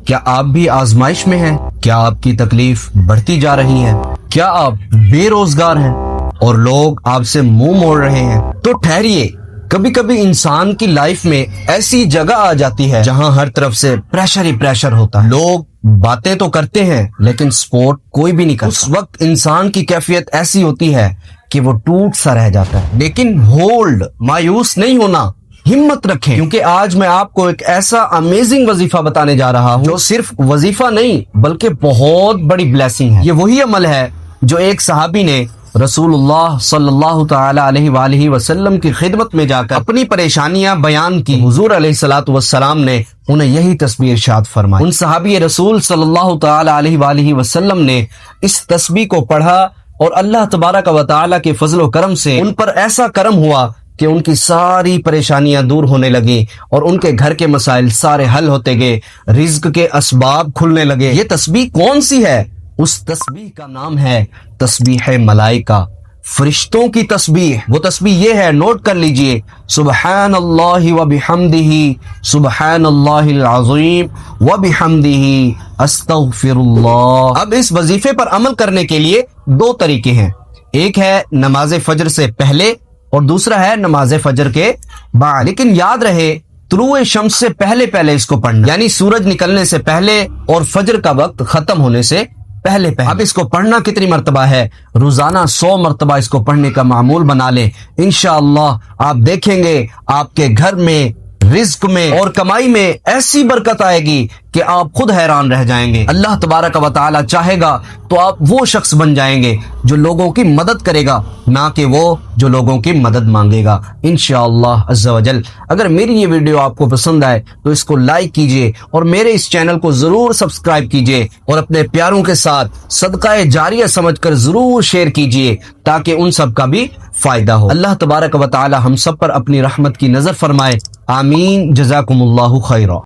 کیا آپ بھی آزمائش میں ہیں؟ کیا آپ کی تکلیف بڑھتی جا رہی ہے؟ کیا آپ بے روزگار ہیں اور لوگ آپ سے منہ موڑ رہے ہیں؟ تو ٹھہریے، کبھی کبھی انسان کی لائف میں ایسی جگہ آ جاتی ہے جہاں ہر طرف سے پریشر ہی پریشر ہوتا ہے۔ لوگ باتیں تو کرتے ہیں لیکن سپورٹ کوئی بھی نہیں کرتا۔ اس وقت انسان کی کیفیت ایسی ہوتی ہے کہ وہ ٹوٹ سا رہ جاتا ہے، لیکن ہولڈ، مایوس نہیں ہونا، ہمت رکھیں، کیونکہ آج میں آپ کو ایک ایسا امیزنگ وظیفہ بتانے جا رہا ہوں جو صرف وظیفہ نہیں بلکہ بہت بڑی بلیسنگ ہے۔ یہ وہی عمل ہے جو ایک صحابی نے رسول اللہ صلی اللہ تعالی علیہ وآلہ وسلم کی خدمت میں جا کر اپنی پریشانیاں بیان کی۔ حضور علیہ الصلوۃ والسلام نے انہیں یہی تسبیح ارشاد فرمائی۔ ان صحابی رسول صلی اللہ تعالی علیہ وآلہ وسلم نے اس تسبیح کو پڑھا اور اللہ تبارک و تعالی کے فضل و کرم سے ان پر ایسا کرم ہوا کہ ان کی ساری پریشانیاں دور ہونے لگیں اور ان کے گھر کے مسائل سارے حل ہوتے گئے، رزق کے اسباب کھلنے لگے۔ یہ تسبیح کون سی ہے؟ اس تسبیح کا نام ہے تسبیح ملائکہ، فرشتوں کی تسبیح۔ وہ تسبیح یہ ہے، نوٹ کر لیجئے، سبحان اللہ وبحمدہ، سبحان اللہ العظیم وبحمدہ، استغفر اللہ۔ اب اس وظیفے پر عمل کرنے کے لیے دو طریقے ہیں، ایک ہے نماز فجر سے پہلے اور دوسرا ہے نماز فجر کے بعد، لیکن یاد رہے طلوع شمس سے پہلے اس کو پڑھنا، یعنی سورج نکلنے سے پہلے اور فجر کا وقت ختم ہونے سے پہلے۔ اب اس کو پڑھنا کتنی مرتبہ ہے؟ روزانہ 100 مرتبہ اس کو پڑھنے کا معمول بنا لیں۔ انشاءاللہ آپ دیکھیں گے آپ کے گھر میں، رزق میں اور کمائی میں ایسی برکت آئے گی کہ آپ خود حیران رہ جائیں گے۔ اللہ تبارک و تعالی چاہے گا تو آپ وہ شخص بن جائیں گے جو لوگوں کی مدد کرے گا، نہ کہ وہ جو لوگوں کی مدد مانگے گا، انشاءاللہ عز و جل۔ اگر میری یہ ویڈیو آپ کو پسند آئے تو اس کو لائک کیجئے اور میرے اس چینل کو ضرور سبسکرائب کیجئے اور اپنے پیاروں کے ساتھ صدقہ جاریہ سمجھ کر ضرور شیئر کیجئے تاکہ ان سب کا بھی فائدہ ہو۔ اللہ تبارک و تعالی ہم سب پر اپنی رحمت کی نظر فرمائے، آمین۔ جزاکم اللہ خیرا۔